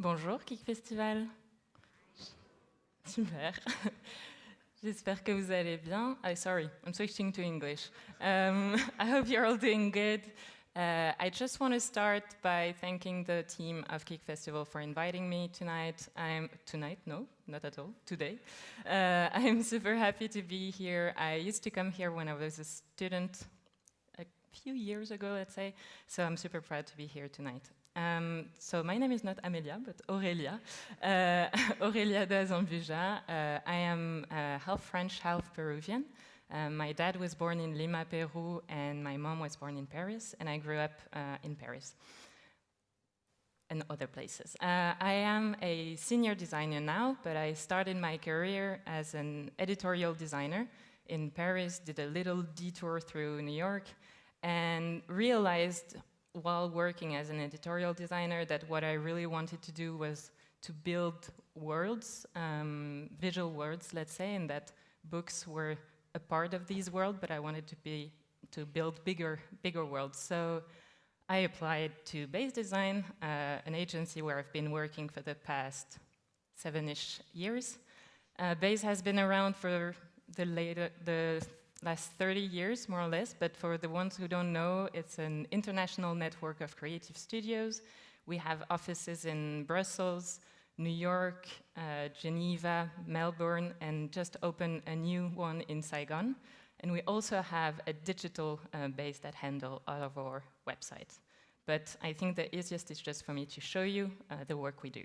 Bonjour, Geek Festival. Super. J'espère que vous allez bien. Sorry, I'm switching to English. I hope you're all doing good. I just want to start by thanking the team of Geek Festival for inviting me tonight. No, not at all, today. I'm super happy to be here. I used to come here when I was a student a few years ago, let's say, so I'm super proud to be here tonight. So my name is not Amelia, but Aurélia. Aurélia de Azambuja. I am half French, half Peruvian. My dad was born in Lima, Peru, and my mom was born in Paris, and I grew up in Paris and other places. I am a senior designer now, but I started my career as an editorial designer in Paris, did a little detour through New York, and realized while working as an editorial designer that what I really wanted to do was to build worlds, visual worlds, let's say, and that books were a part of these worlds, but I wanted to build bigger worlds. So I applied to Base Design, an agency where I've been working for the past 7-ish years. Base has been around for the last 30 years, more or less, but for the ones who don't know, it's an international network of creative studios. We have offices in Brussels, New York, Geneva, Melbourne, and just opened a new one in Saigon. And we also have a digital base that handles all of our websites. But I think the easiest is just for me to show you the work we do.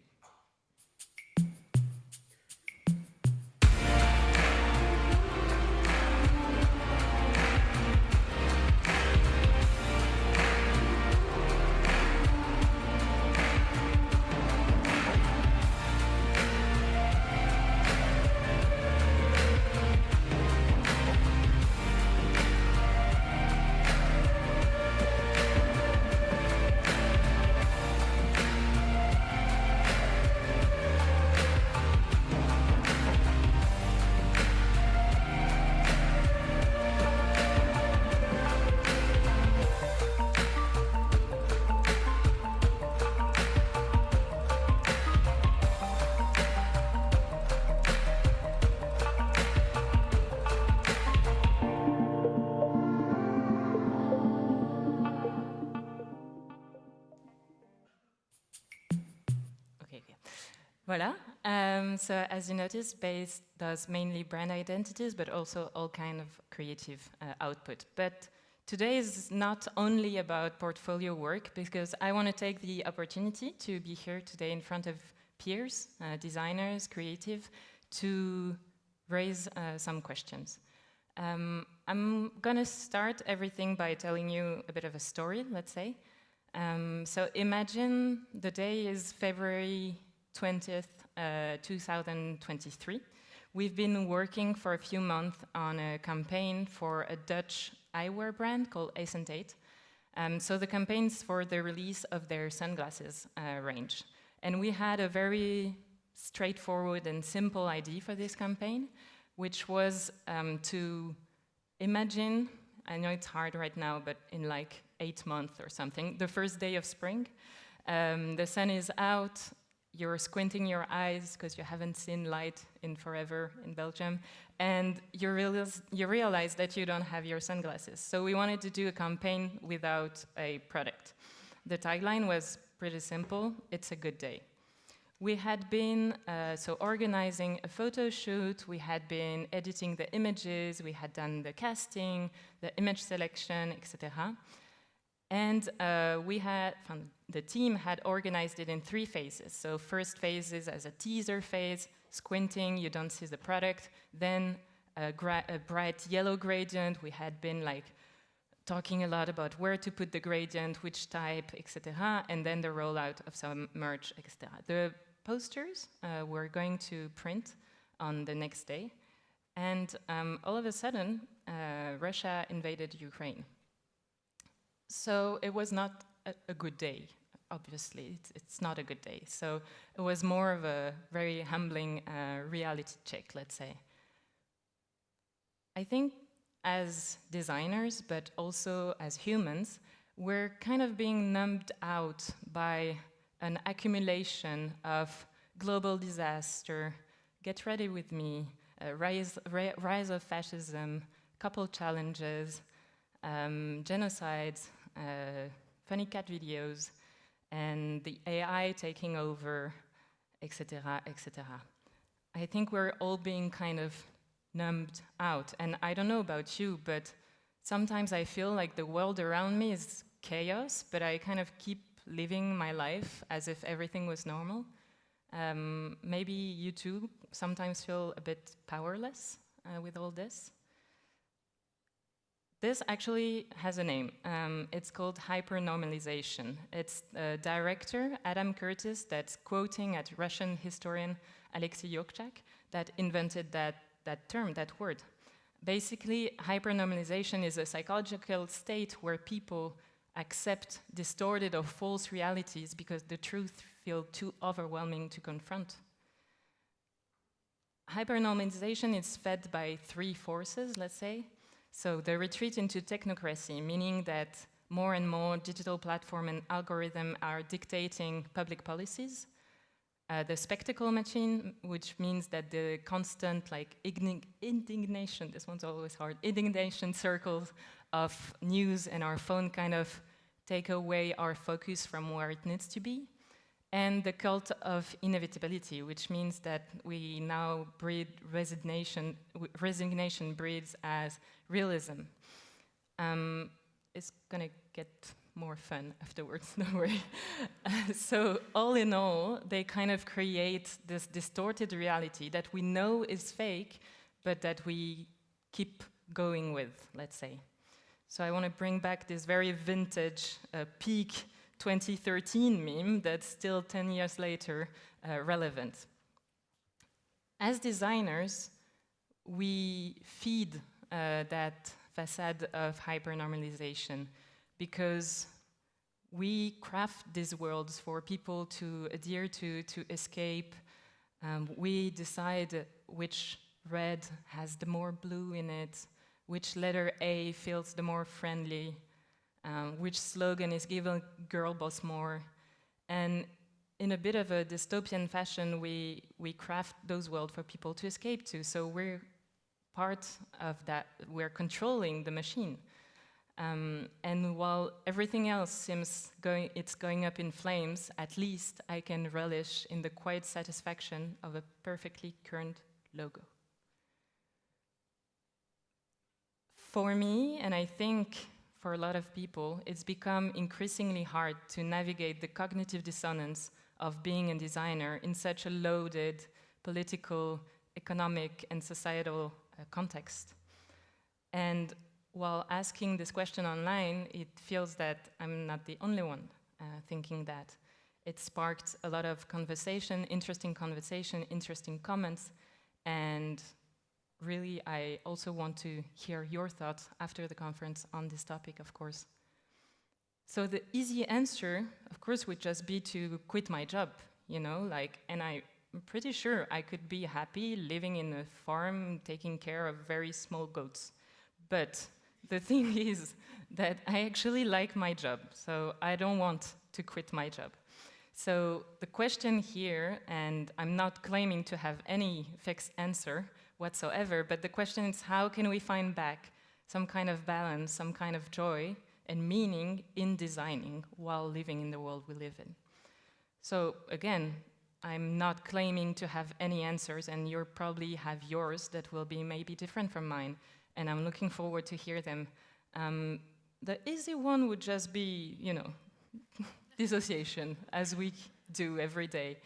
Voilà. So as you noticed, Base does mainly brand identities, but also all kind of creative output. But today is not only about portfolio work, because I want to take the opportunity to be here today in front of peers, designers, creative, to raise some questions. I'm going to start everything by telling you a bit of a story, let's say. So imagine the day is February 20th, 2023. We've been working for a few months on a campaign for a Dutch eyewear brand called Essent. So the campaign's for the release of their sunglasses range. And we had a very straightforward and simple idea for this campaign, which was to imagine, I know it's hard right now, but in like 8 months or something, the first day of spring, the sun is out, you're squinting your eyes because you haven't seen light in forever in Belgium, and you realize that you don't have your sunglasses. So we wanted to do a campaign without a product. The tagline was pretty simple: it's a good day. We had been organizing a photo shoot, we had been editing the images, we had done the casting, the image selection, etc. And the team had organized it in 3 phases. So first phase is as a teaser phase, squinting, you don't see the product. Then a bright yellow gradient. We had been talking a lot about where to put the gradient, which type, etc. And then the rollout of some merch, etc. The posters were going to print on the next day. And all of a sudden, Russia invaded Ukraine. So it was not a good day, obviously. It's not a good day. So it was more of a very humbling reality check, let's say. I think as designers, but also as humans, we're kind of being numbed out by an accumulation of global disaster, get ready with me, rise of fascism, couple challenges, genocides, funny cat videos, and the AI taking over, etc., etc. I think we're all being kind of numbed out, and I don't know about you, but sometimes I feel like the world around me is chaos, but I kind of keep living my life as if everything was normal. Maybe you too sometimes feel a bit powerless with all this. This actually has a name. It's called hypernormalization. It's director Adam Curtis that's quoting at Russian historian Alexei Yovchak that invented that term, that word. Basically, hypernormalization is a psychological state where people accept distorted or false realities because the truth feels too overwhelming to confront. Hypernormalization is fed by three forces, let's say. So the retreat into technocracy, meaning that more and more digital platform and algorithm are dictating public policies. The spectacle machine, which means that the constant indignation, this one's always hard, indignation circles of news and our phone kind of take away our focus from where it needs to be. And the cult of inevitability, which means that we now breed resignation breeds as realism. It's gonna get more fun afterwards, don't worry. So all in all, they kind of create this distorted reality that we know is fake, but that we keep going with, let's say. So I want to bring back this very vintage peak 2013 meme that's still 10 years later relevant. As designers, we feed that facade of hypernormalization because we craft these worlds for people to adhere to escape. We decide which red has the more blue in it, which letter A feels the more friendly, which slogan is given girl boss more. And in a bit of a dystopian fashion, we craft those worlds for people to escape to. So we're part of that, we're controlling the machine. And while everything else seems going up in flames, at least I can relish in the quiet satisfaction of a perfectly current logo. For me, and I think for a lot of people, it's become increasingly hard to navigate the cognitive dissonance of being a designer in such a loaded political, economic, and societal context. And while asking this question online, it feels that I'm not the only one thinking that. It sparked a lot of conversation, interesting comments, and really, I also want to hear your thoughts after the conference on this topic, of course. So the easy answer, of course, would just be to quit my job, you know, and I'm pretty sure I could be happy living in a farm, taking care of very small goats. But the thing is that I actually like my job, so I don't want to quit my job. So the question here, and I'm not claiming to have any fixed answer whatsoever, but the question is, how can we find back some kind of balance, some kind of joy and meaning in designing while living in the world we live in? So again, I'm not claiming to have any answers, and you probably have yours that will be maybe different from mine, and I'm looking forward to hear them. The easy one would just be, you know, dissociation, as we do every day.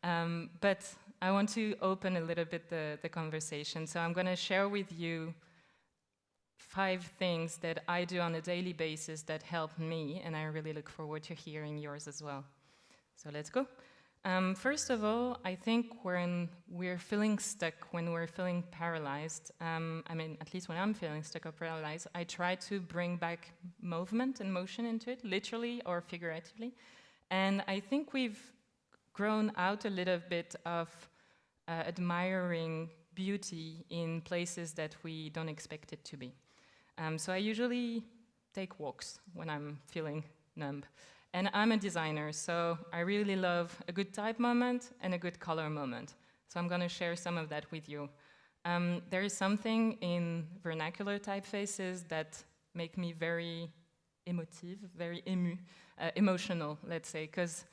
But I want to open a little bit the conversation. So I'm going to share with you 5 things that I do on a daily basis that help me, and I really look forward to hearing yours as well. So let's go. First of all, I think when we're feeling stuck, when we're feeling paralyzed, I mean, at least when I'm feeling stuck or paralyzed, I try to bring back movement and motion into it, literally or figuratively. And I think we've grown out a little bit of admiring beauty in places that we don't expect it to be. So I usually take walks when I'm feeling numb. And I'm a designer, so I really love a good type moment and a good color moment. So I'm going to share some of that with you. There is something in vernacular typefaces that make me very emotive, very emotional, let's say, because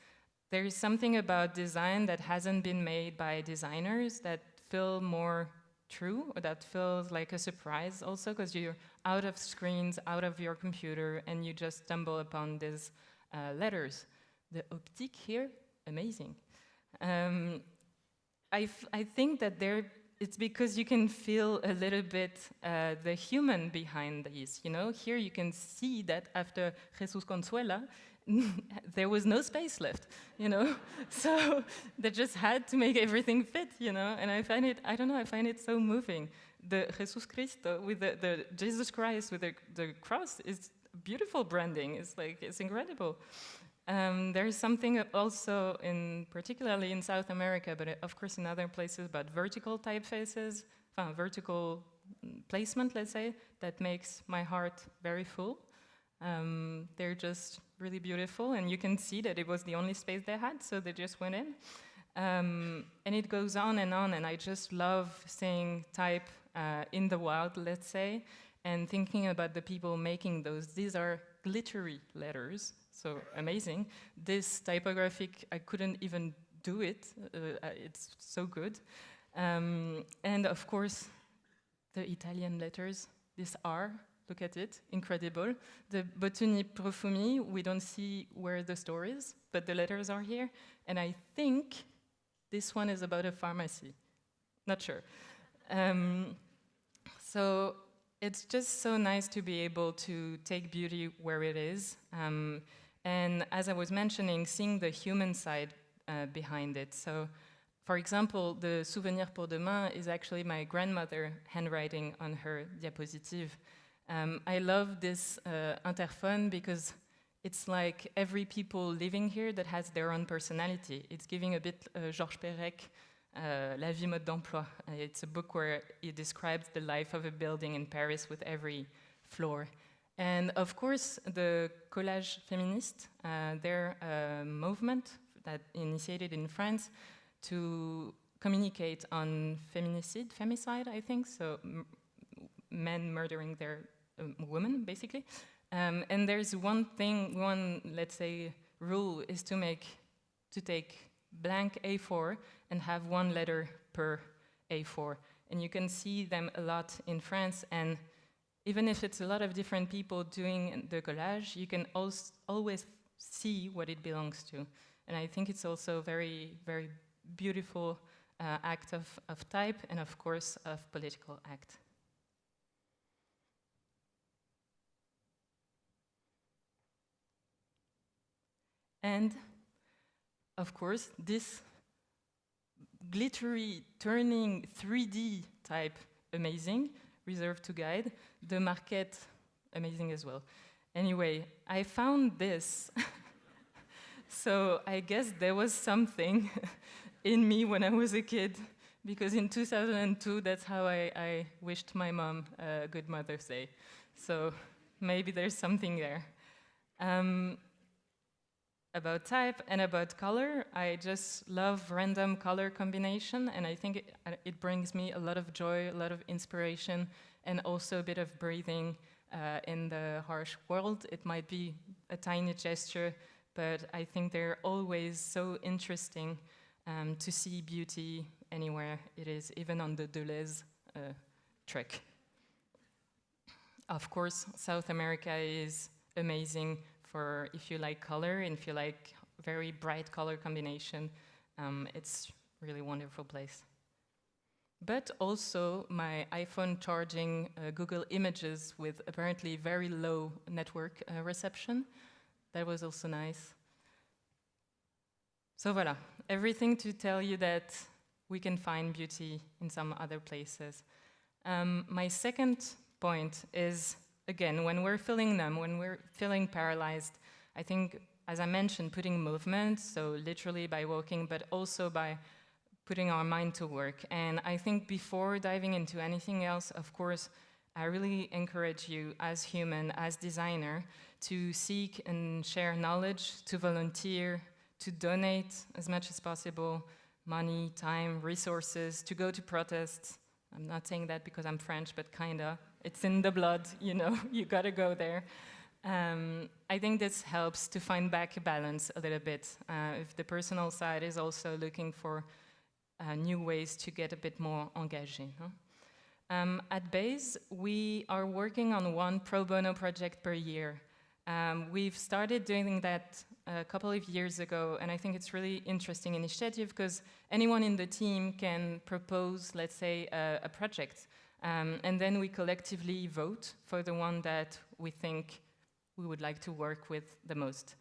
there is something about design that hasn't been made by designers that feel more true, or that feels like a surprise also, because you're out of screens, out of your computer, and you just stumble upon these letters. The optique here, amazing. I think that it's because you can feel a little bit the human behind these, you know? Here you can see that after Jesus Consuela, there was no space left, you know? So they just had to make everything fit, you know? And I find it, I don't know, I find it so moving. The Jesus Cristo with the Jesus Christ with the cross is beautiful branding. It's like, it's incredible. There is something also particularly in South America, but of course in other places, about vertical typefaces, vertical placement, let's say, that makes my heart very full. They're just really beautiful, and you can see that it was the only space they had, so they just went in. And it goes on, and I just love seeing type in the wild, let's say, and thinking about the people making those. These are glittery letters, so amazing. This typographic, I couldn't even do it. It's so good. And of course, the Italian letters, this R, look at it, incredible. The Botuni Profumi, we don't see where the store is, but the letters are here. And I think this one is about a pharmacy. Not sure. So it's just so nice to be able to take beauty where it is. And as I was mentioning, seeing the human side behind it. So, for example, the souvenir pour demain is actually my grandmother handwriting on her diapositive. I love this interphone because it's like every people living here that has their own personality. It's giving a bit Georges Perec, La vie mode d'emploi. It's a book where it describes the life of a building in Paris with every floor. And of course, the collage féministe, their movement that initiated in France to communicate on femicide, I think, so men murdering their women, basically. And there's one, let's say, rule is to take blank A4 and have one letter per A4. And you can see them a lot in France, and even if it's a lot of different people doing the collage, you can always see what it belongs to. And I think it's also a very, very beautiful act of type, and of course of political act. And of course, this glittery, turning 3D type, amazing, reserved to guide. The marquette, amazing as well. Anyway, I found this. So I guess there was something in me when I was a kid, because in 2002, that's how I wished my mom a good Mother's Day. So maybe there's something there. About type and about color, I just love random color combination, and I think it brings me a lot of joy, a lot of inspiration, and also a bit of breathing in the harsh world. It might be a tiny gesture, but I think they're always so interesting to see beauty anywhere it is, even on the Deleuze trek. Of course, South America is amazing for if you like color and if you like very bright color combination. It's really wonderful place. But also my iPhone charging Google Images with apparently very low network reception. That was also nice. So voilà, everything to tell you that we can find beauty in some other places. My second point is, again, when we're feeling numb, when we're feeling paralyzed, I think, as I mentioned, putting movement, so literally by walking, but also by putting our mind to work. And I think before diving into anything else, of course, I really encourage you as human, as designer, to seek and share knowledge, to volunteer, to donate as much as possible, money, time, resources, to go to protests. I'm not saying that because I'm French, but kinda. It's in the blood, you know, you gotta go there. I think this helps to find back a balance a little bit. If the personal side is also looking for new ways to get a bit more engagé. Huh? At Base, we are working on one pro bono project per year. We've started doing that a couple of years ago, and I think it's really interesting initiative because anyone in the team can propose, let's say, a project, and then we collectively vote for the one that we think we would like to work with the most.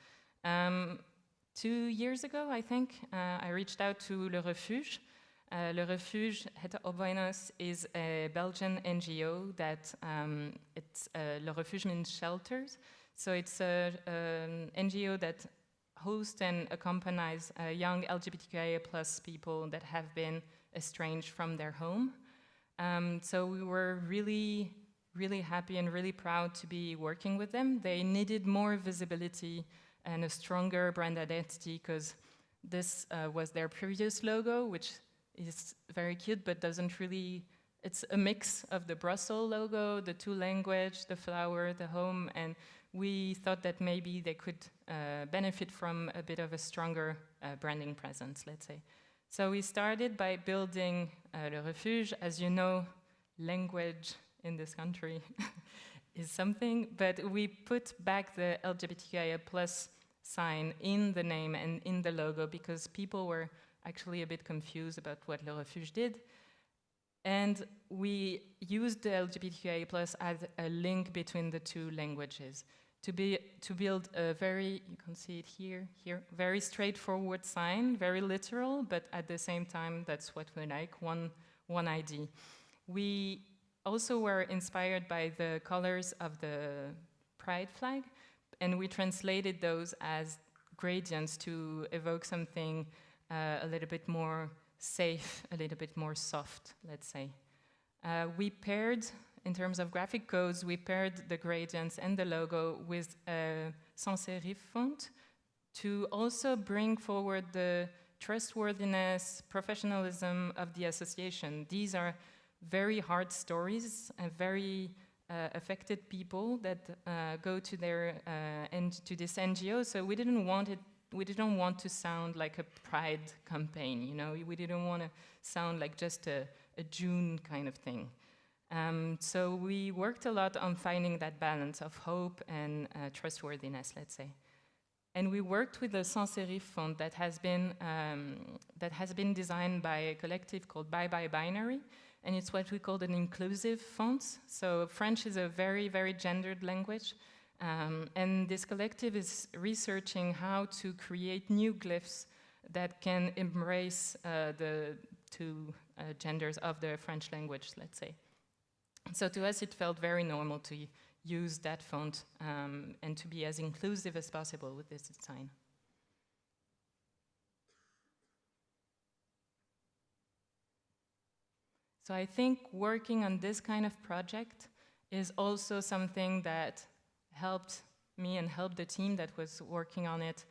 2 years ago, I think, I reached out to Le Refuge. Le Refuge, Het Opwijners, is a Belgian NGO that, Le Refuge means shelters. So it's an NGO that hosts and accompanies young LGBTQIA+ people that have been estranged from their home. So we were really, really happy and really proud to be working with them. They needed more visibility and a stronger brand identity because this was their previous logo, which is very cute but doesn't really, it's a mix of the Brussels logo, the 2 language, the flower, the home, and we thought that maybe they could benefit from a bit of a stronger branding presence, let's say. So we started by building Le Refuge. As you know, language in this country is something, but we put back the LGBTQIA+ sign in the name and in the logo because people were actually a bit confused about what Le Refuge did. And we used the LGBTQIA+ as a link between the 2 languages to build a very, you can see it here, very straightforward sign, very literal, but at the same time, that's what we like, one ID. We also were inspired by the colors of the Pride flag, and we translated those as gradients to evoke something a little bit more safe, a little bit more soft, let's say. We paired, in terms of graphic codes, we paired the gradients and the logo with a sans serif font to also bring forward the trustworthiness, professionalism of the association. These are very hard stories and very affected people that go to their to this NGO. So we didn't want to sound like a pride campaign, you know. We didn't want to sound like just a June kind of thing. So we worked a lot on finding that balance of hope and trustworthiness, let's say. And we worked with a sans serif font that has been designed by a collective called Bye Bye Binary, and it's what we call an inclusive font. So French is a very, very gendered language, and this collective is researching how to create new glyphs that can embrace the 2 genders of the French language, let's say. So to us, it felt very normal to use that font and to be as inclusive as possible with this design. So I think working on this kind of project is also something that helped me and helped the team that was working on it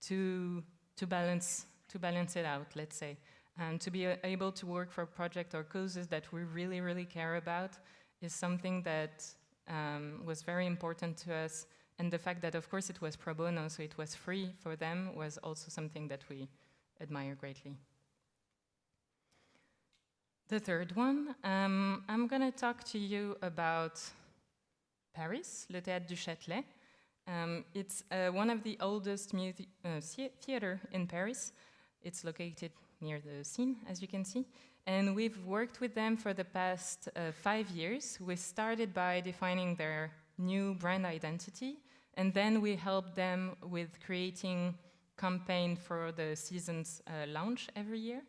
to balance it out, let's say. And to be able to work for a project or causes that we really, really care about is something that was very important to us. And the fact that, of course, it was pro bono, so it was free for them, was also something that we admire greatly. The third one, I'm going to talk to you about Paris, Le Théâtre du Châtelet. It's one of the oldest theater in Paris. It's located near the Seine, as you can see. And we've worked with them for the past 5 years. We started by defining their new brand identity, and then we helped them with creating campaign for the season's launch every year.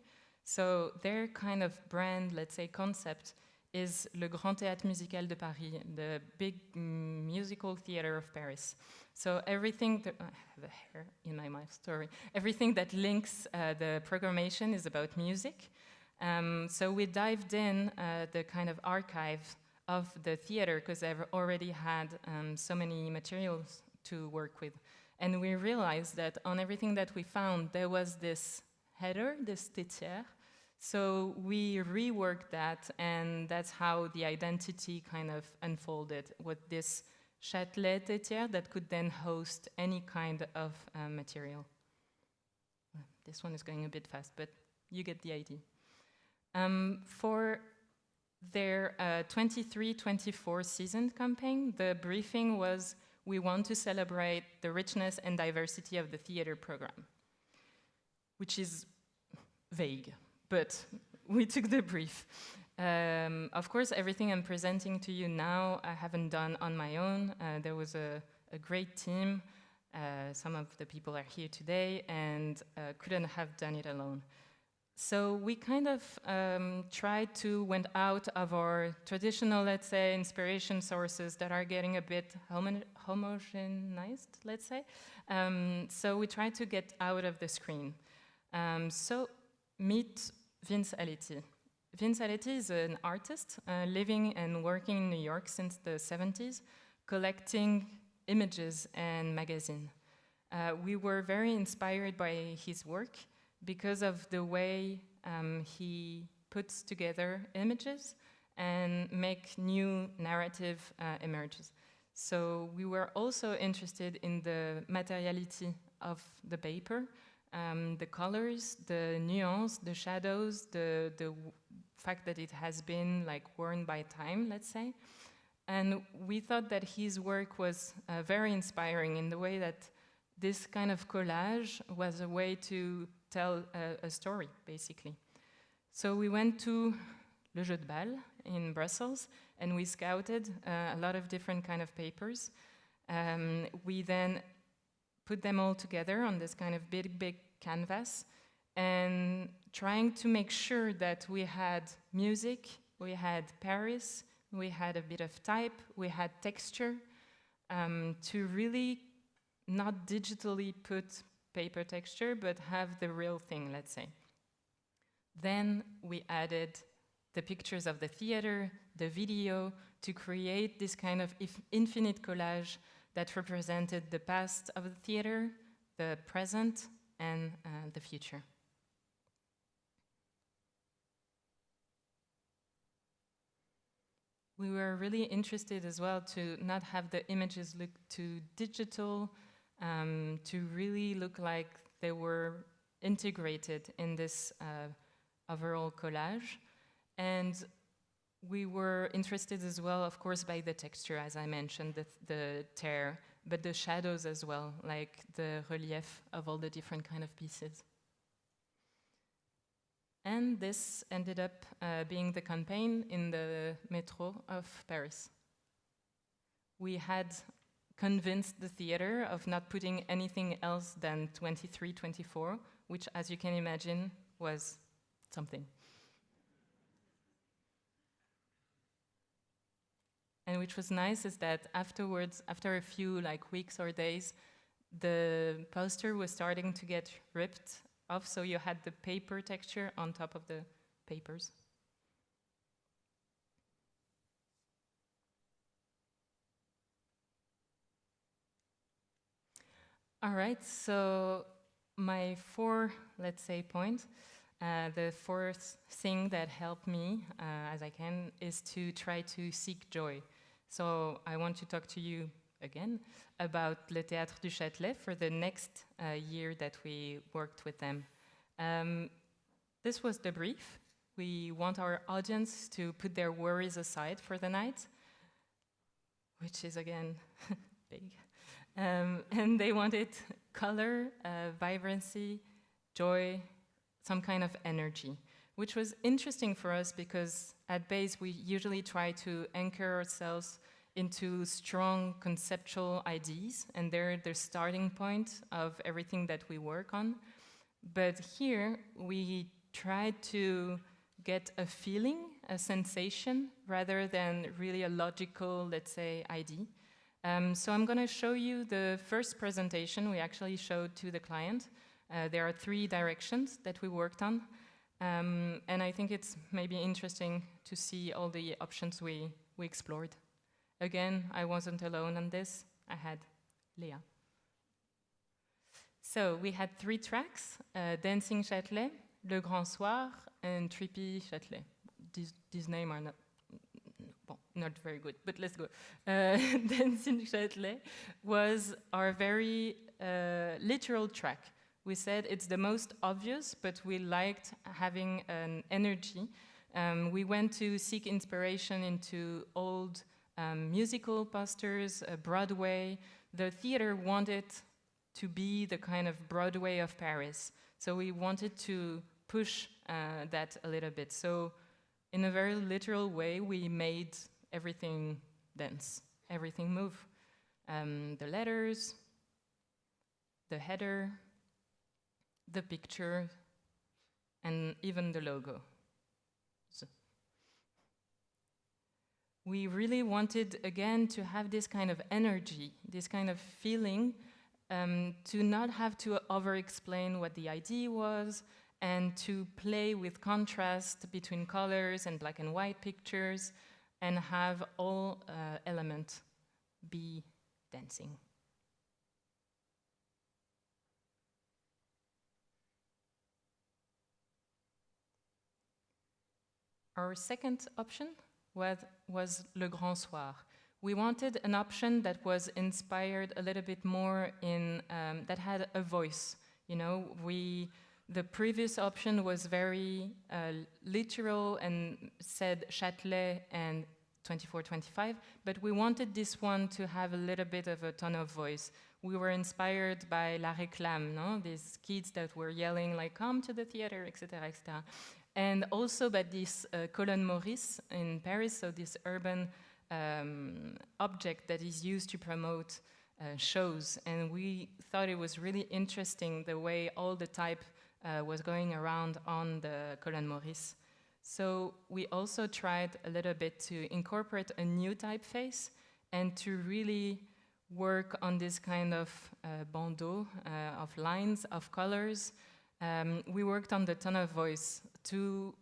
So their kind of brand, let's say, concept is Le Grand Théâtre Musical de Paris, the big musical theater of Paris. So everything, I have a hair in my mouth, sorry. Everything that links the programmation is about music. So we dived in the kind of archive of the theater because they've already had so many materials to work with. And we realized that on everything that we found, there was this header, this tétière. So we reworked that, and that's how the identity kind of unfolded, with this châtelet tétière that could then host any kind of material. This one is going a bit fast, but you get the idea. For their 23-24 season campaign, the briefing was, we want to celebrate the richness and diversity of the theater program, which is vague, but we took the brief. Of course, everything I'm presenting to you now, I haven't done on my own. There was a great team. Some of the people are here today and couldn't have done it alone. So we kind of tried to went out of our traditional, let's say, inspiration sources that are getting a bit homogenized, let's say. So we tried to get out of the screen. So meet Vince Aletti. Vince Aletti is an artist living and working in New York since the 70s, collecting images and magazines. We were very inspired by his work because of the way he puts together images and make new narrative emerges. So we were also interested in the materiality of the paper, the colors, the nuance, the shadows, the fact that it has been like worn by time, let's say. And we thought that his work was very inspiring in the way that this kind of collage was a way to tell a story, basically. So we went to Le Jeu de Balle in Brussels, and we scouted a lot of different kind of papers. We then put them all together on this kind of big canvas, and trying to make sure that we had music, we had Paris, we had a bit of type, we had texture, to really not digitally put paper texture, but have the real thing, let's say. Then we added the pictures of the theater, the video, to create this kind of infinite collage that represented the past of the theater, the present, and the future. We were really interested as well to not have the images look too digital, to really look like they were integrated in this overall collage. And we were interested as well, of course, by the texture, as I mentioned, the tear, but the shadows as well, like the relief of all the different kind of pieces. And this ended up being the campaign in the metro of Paris. We had convinced the theater of not putting anything else than 23-24, which, as you can imagine, was something. And which was nice is that afterwards, after a few weeks or days, the poster was starting to get ripped off, so you had the paper texture on top of the papers. All right, so my let's say, point, the fourth thing that helped me, as I can, is to try to seek joy. So I want to talk to you again about Le Théâtre du Châtelet for the next year that we worked with them. This was the brief. We want our audience to put their worries aside for the night, which is, again, big. And they wanted color, vibrancy, joy, some kind of energy, which was interesting for us because at base we usually try to anchor ourselves into strong conceptual ideas, and they're the starting point of everything that we work on. But here we tried to get a feeling, a sensation, rather than really a logical, let's say, idea. So I'm going to show you the first presentation we actually showed to the client. There are 3 directions that we worked on. And I think it's maybe interesting to see all the options we explored. Again, I wasn't alone on this. I had Léa. So we had 3 tracks, Dancing Châtelet, Le Grand Soir, and Trippy Châtelet. These names are not very good, but let's go. Dancing Châtelet was our very literal track. We said it's the most obvious, but we liked having an energy. We went to seek inspiration into old musical posters, Broadway. The theater wanted to be the kind of Broadway of Paris. So we wanted to push that a little bit. So in a very literal way, we made everything dance, everything move. The letters, the header, the picture, and even the logo. So we really wanted, again, to have this kind of energy, this kind of feeling, to not have to over-explain what the idea was, and to play with contrast between colors and black and white pictures, and have all elements be dancing. Our second option was Le Grand Soir. We wanted an option that was inspired a little bit more in, that had a voice. You know, the previous option was very literal and said Châtelet and 24-25, but we wanted this one to have a little bit of a tone of voice. We were inspired by La Réclame, no? These kids that were yelling like, come to the theater, etc., etc. And also by this Colonne Maurice in Paris, so this urban object that is used to promote shows. And we thought it was really interesting the way all the type was going around on the Colonne Maurice. So we also tried a little bit to incorporate a new typeface and to really work on this kind of bandeau of lines, of colors. We worked on the tone of voice to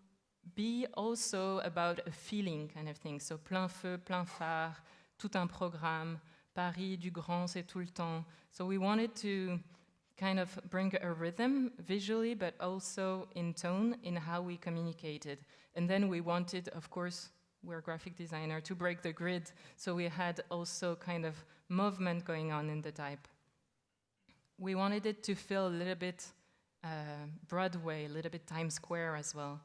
be also about a feeling kind of thing. So plein feu, plein phare, tout un programme, Paris du grand, c'est tout le temps. So we wanted to kind of bring a rhythm visually, but also in tone in how we communicated. And then we wanted, of course, we're a graphic designer, to break the grid. So we had also kind of movement going on in the type. We wanted it to feel a little bit Broadway, a little bit Times Square as well.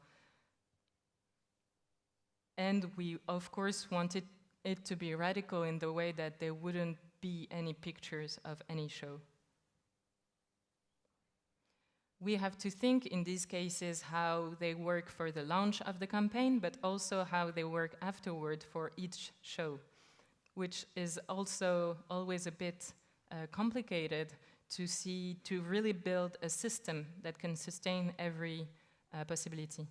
And we, of course, wanted it to be radical in the way that there wouldn't be any pictures of any show. We have to think in these cases how they work for the launch of the campaign, but also how they work afterward for each show, which is also always a bit complicated to really build a system that can sustain every possibility.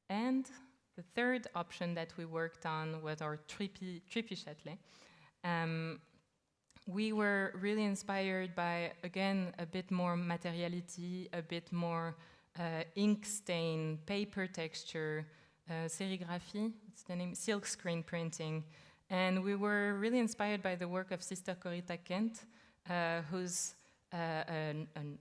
And the third option that we worked on was our Trippy Châtelet. We were really inspired by, again, a bit more materiality, a bit more ink stain, paper texture, serigraphie, what's the name? Silk screen printing. And we were really inspired by the work of Sister Corita Kent, who's a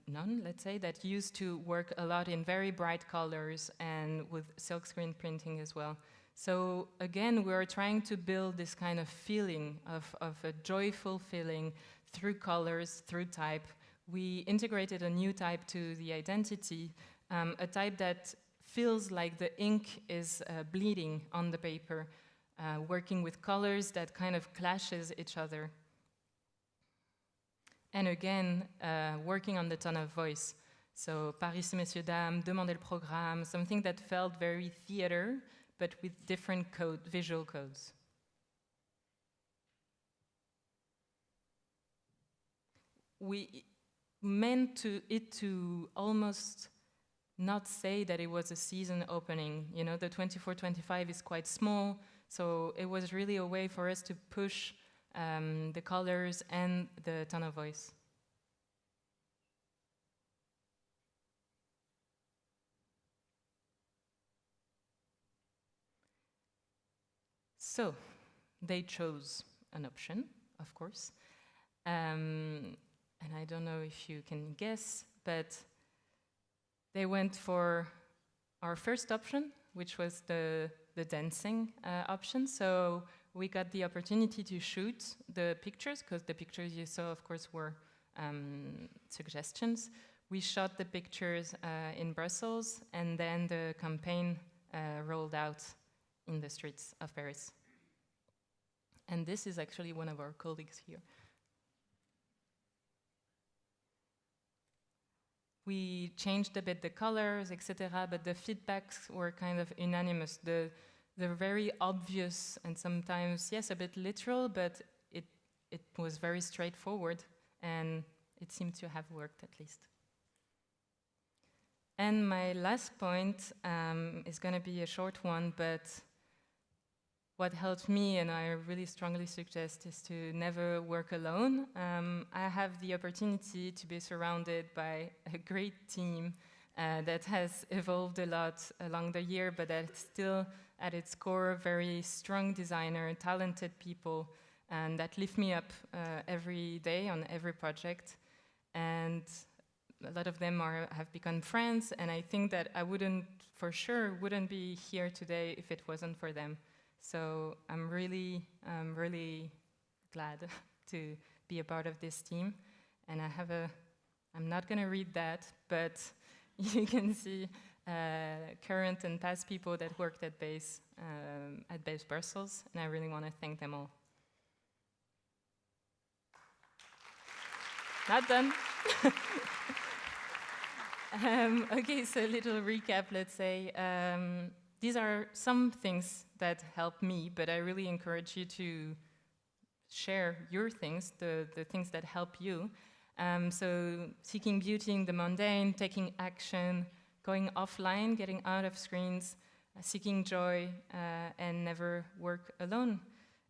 nun, let's say, that used to work a lot in very bright colors and with silk screen printing as well. So again, we are trying to build this kind of feeling of a joyful feeling through colors, through type. We integrated a new type to the identity, a type that feels like the ink is bleeding on the paper, working with colors that kind of clashes each other. And again, working on the tone of voice. So Paris, messieurs, dames, demandez le programme, something that felt very theater, but with different visual codes. We meant it to almost not say that it was a season opening. You know, the 24-25 is quite small, so it was really a way for us to push the colors and the tone of voice. So they chose an option, of course. And I don't know if you can guess, but they went for our first option, which was the dancing option. So we got the opportunity to shoot the pictures, because the pictures you saw, of course, were suggestions. We shot the pictures in Brussels, and then the campaign rolled out in the streets of Paris. And this is actually one of our colleagues here. We changed a bit the colors, etc., but the feedbacks were kind of unanimous. The very obvious and sometimes, yes, a bit literal, but it was very straightforward, and it seemed to have worked at least. And my last point is going to be a short one, but what helped me, and I really strongly suggest, is to never work alone. I have the opportunity to be surrounded by a great team that has evolved a lot along the year, but that's still at its core very strong designer, talented people, and that lift me up every day on every project. And a lot of them have become friends, and I think that I for sure wouldn't be here today if it wasn't for them. So I'm really glad to be a part of this team. And I'm not going to read that, but you can see current and past people that worked at Base Brussels, and I really want to thank them all. Not done. Okay, so a little recap, let's say. These are some things that help me, but I really encourage you to share your things, the things that help you. So seeking beauty in the mundane, taking action, going offline, getting out of screens, seeking joy, and never work alone.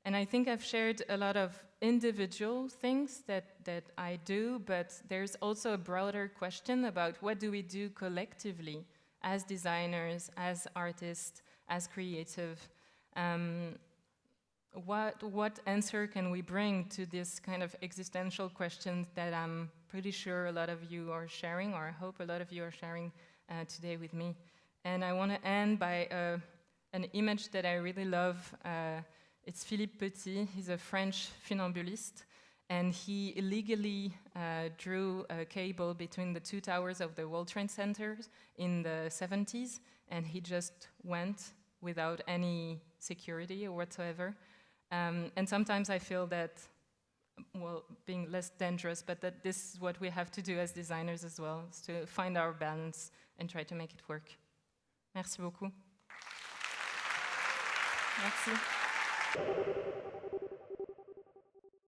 And I think I've shared a lot of individual things that I do, but there's also a broader question about what do we do collectively as designers, as artists, as creative. What answer can we bring to this kind of existential questions that I'm pretty sure a lot of you are sharing, or I hope a lot of you are sharing today with me. And I want to end by an image that I really love. It's Philippe Petit. He's a French funambulist, and he illegally drew a cable between the two towers of the World Trade Center in the 70s, and he just went without any security or whatsoever. And sometimes I feel that, well, being less dangerous, but that this is what we have to do as designers as well, is to find our balance and try to make it work. Merci beaucoup. Merci.